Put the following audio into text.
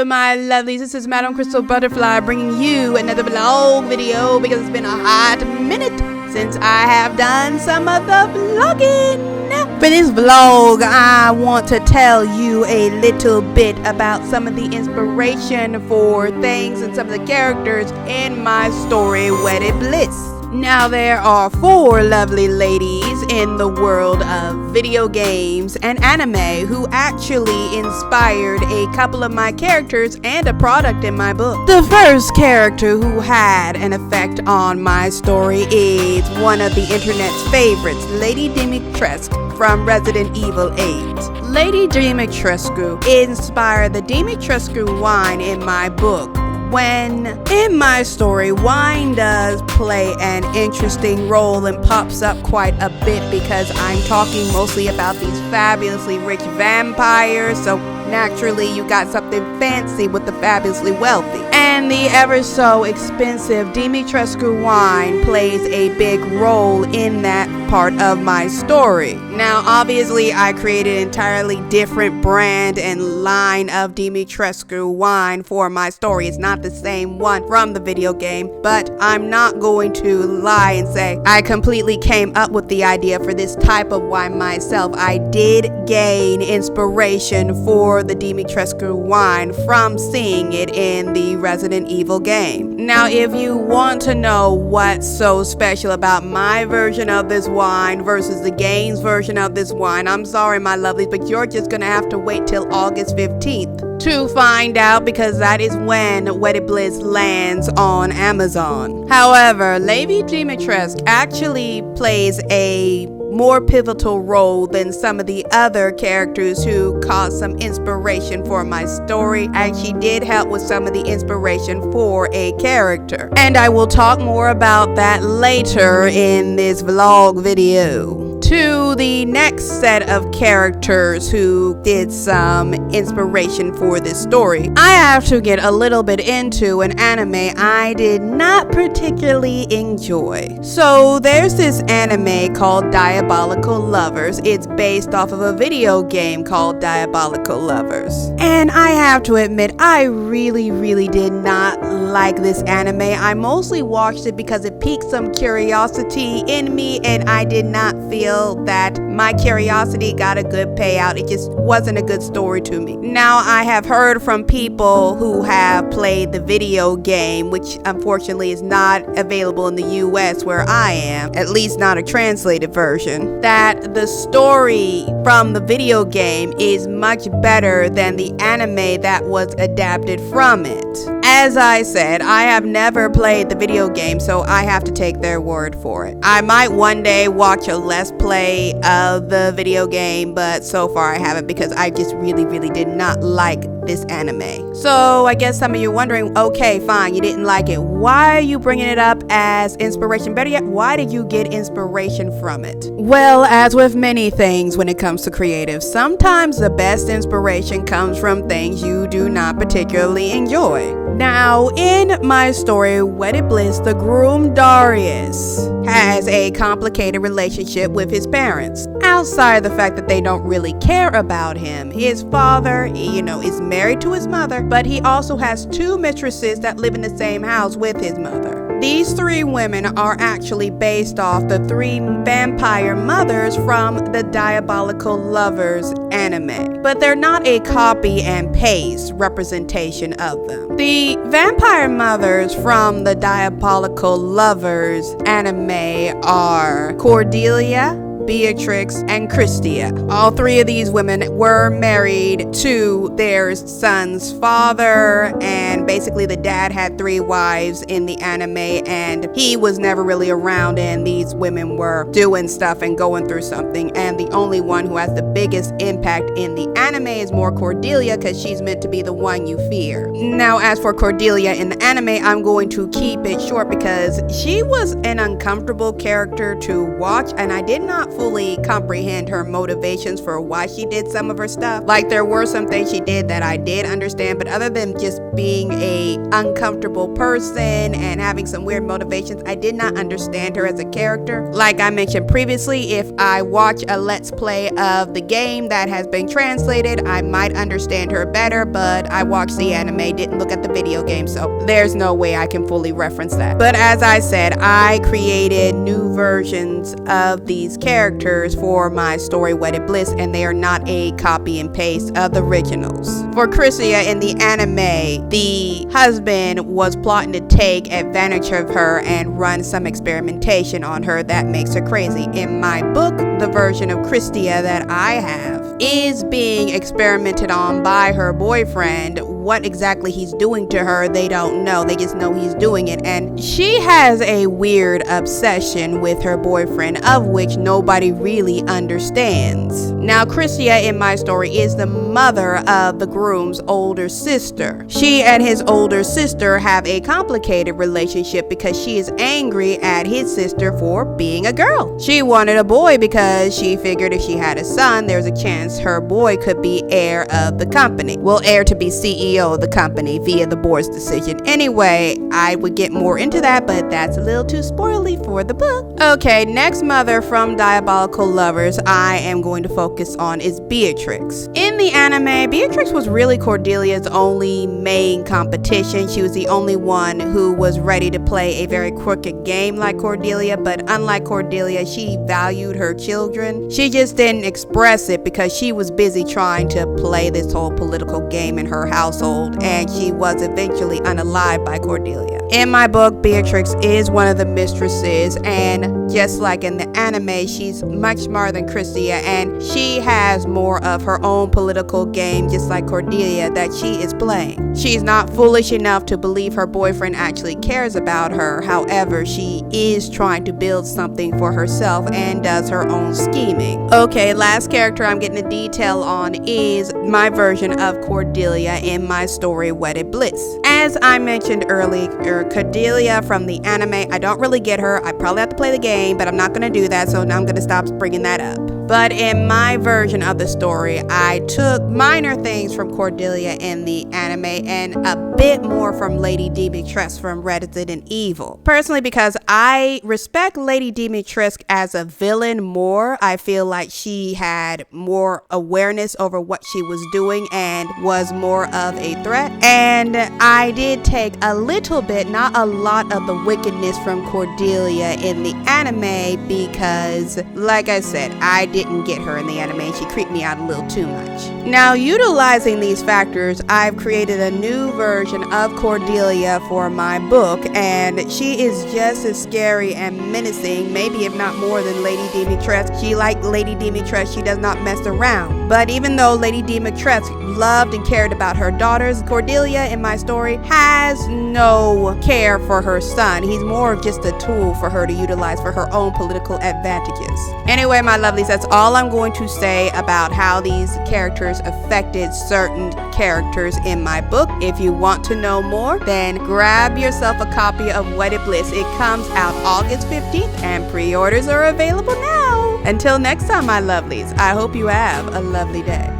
Hello my lovelies, this is Madam Crystal Butterfly bringing you another vlog video because it's been a hot minute since I have done some of the vlogging. For this vlog, I want to tell you a little bit about some of the inspiration for things and some of the characters in my story, Wedded Bliss. Now, there are 4 lovely ladies in the world of video games and anime who actually inspired a couple of my characters and a product in my book. The first character who had an effect on my story is one of the internet's favorites, Lady Dimitrescu from Resident Evil 8. Lady Dimitrescu inspired the Dimitrescu wine in my book. When in my story, wine does play an interesting role and pops up quite a bit because I'm talking mostly about these fabulously rich vampires, so naturally you got something fancy with the fabulously wealthy. And the ever so expensive Dimitrescu wine plays a big role in that part of my story. Now obviously I created an entirely different brand and line of Dimitrescu wine for my story. It's not the same one from the video game, but I'm not going to lie and say I completely came up with the idea for this type of wine myself. I did gain inspiration for the Dimitrescu wine from seeing it in the Resident Evil game. Now if you want to know what's so special about my version of this wine versus the game's version of this wine, I'm sorry my lovelies, but you're just gonna have to wait till August 15th to find out, because that is when Wedded Bliss lands on Amazon. However, Lady Dimitrescu actually plays a more pivotal role than some of the other characters who caused some inspiration for my story, and she did help with some of the inspiration for a character. And I will talk more about that later in this vlog video. To the next set of characters who did some inspiration for this story, I have to get a little bit into an anime I did not particularly enjoy. So there's this anime called Diabolical Lovers. It's based off of a video game called Diabolical Lovers. And I have to admit, I really did not like this anime. I mostly watched it because it piqued some curiosity in me, and I did not feel that my curiosity got a good payout. It just wasn't a good story to me. Now, I have heard from people who have played the video game, which unfortunately is not available in the US where I am, at least not a translated version, that the story from the video game is much better than the anime that was adapted from it. As I said, I have never played the video game, so I have to take their word for it. I might one day watch a Let's Play of the video game, but so far I haven't because I just really did not like this anime. So I guess some of you are wondering, okay, fine, you didn't like it. Why are you bringing it up as inspiration? Better yet, why did you get inspiration from it? Well, as with many things when it comes to creative, sometimes the best inspiration comes from things you do not particularly enjoy. Now, in my story, Wedded Bliss, the groom Darius has a complicated relationship with his parents. Outside the fact that they don't really care about him, his father, is married to his mother, but he also has 2 mistresses that live in the same house with his mother. These 3 women are actually based off the 3 vampire mothers from the Diabolical Lovers anime, but they're not a copy and paste representation of them. The vampire mothers from the Diabolical Lovers anime are Cordelia, Beatrix, and Christia. All 3 of these women were married to their son's father, and basically the dad had 3 wives in the anime, and he was never really around, and these women were doing stuff and going through something, and the only one who has the biggest impact in the anime is more Cordelia, because she's meant to be the one you fear. Now, as for Cordelia in the anime, I'm going to keep it short because she was an uncomfortable character to watch, and I did not fully comprehend her motivations for why she did some of her stuff. Like, there were some things she did that I did understand, but other than just being a uncomfortable person and having some weird motivations, I did not understand her as a character. Like I mentioned previously, if I watch a let's play of the game that has been translated, I might understand her better, but I watched the anime, didn't look at the video game, so there's no way I can fully reference that. But as I said, I created new versions of these characters for my story Wedded Bliss, and they are not a copy and paste of the originals. For Christia in the anime, the husband was plotting to take advantage of her and run some experimentation on her that makes her crazy. In my book, the version of Christia that I have is being experimented on by her boyfriend. What exactly he's doing to her, they don't know. They just know he's doing it, and she has a weird obsession with her boyfriend, of which nobody really understands. Now, Christia in my story is the mother of the groom's older sister. She and his older sister have a complicated relationship because she is angry at his sister for being a girl. She wanted a boy because she figured if she had a son, there's a chance her boy could be heir of the company. Well, heir to be CEO of the company via the board's decision. Anyway, I would get more into that, but that's a little too spoily for the book. Okay, next mother from Diabolical Lovers I am going to focus on is Beatrix. In the anime, Beatrix was really Cordelia's only main competition. She was the only one who was ready to play a very crooked game like Cordelia, but unlike Cordelia, she valued her children. She just didn't express it because she was busy trying to play this whole political game in her household, and she was eventually unalived by Cordelia. In my book, Beatrix is one of the mistresses, and just like in the anime, she's much smarter than Christia, and she has more of her own political game, just like Cordelia, that she is playing. She's not foolish enough to believe her boyfriend actually cares about her. However, she is trying to build something for herself and does her own scheming. Okay, last character I'm getting a detail on is my version of Cordelia in my story Wedded Bliss. As I mentioned earlier, Cordelia from the anime, I don't really get her. I probably have to play the game, but I'm not going to do that, so now I'm going to stop bringing that up. But in my version of the story, I took minor things from Cordelia in the anime and a bit more from Lady Dimitrescu from Resident Evil. Personally, because I respect Lady Dimitrescu as a villain more, I feel like she had more awareness over what she was doing and was more of a threat. And I did take a little bit, not a lot, of the wickedness from Cordelia in the anime because, like I said, I didn't get her in the anime. She creeped me out a little too much. Now, utilizing these factors, I've created a new version of Cordelia for my book, and she is just as scary and menacing, maybe if not more, than Lady Dimitrescu. She, like Lady Dimitrescu, she does not mess around. But even though Lady Dimitrescu loved and cared about her daughters, Cordelia in my story has no care for her son. He's more of just a tool for her to utilize for her own political advantages. Anyway, my lovelies, that's all I'm going to say about how these characters affected certain characters in my book. If you want to know more, then grab yourself a copy of Wedded Bliss. It comes out August 15th and pre-orders are available now. Until next time, my lovelies, I hope you have a lovely day.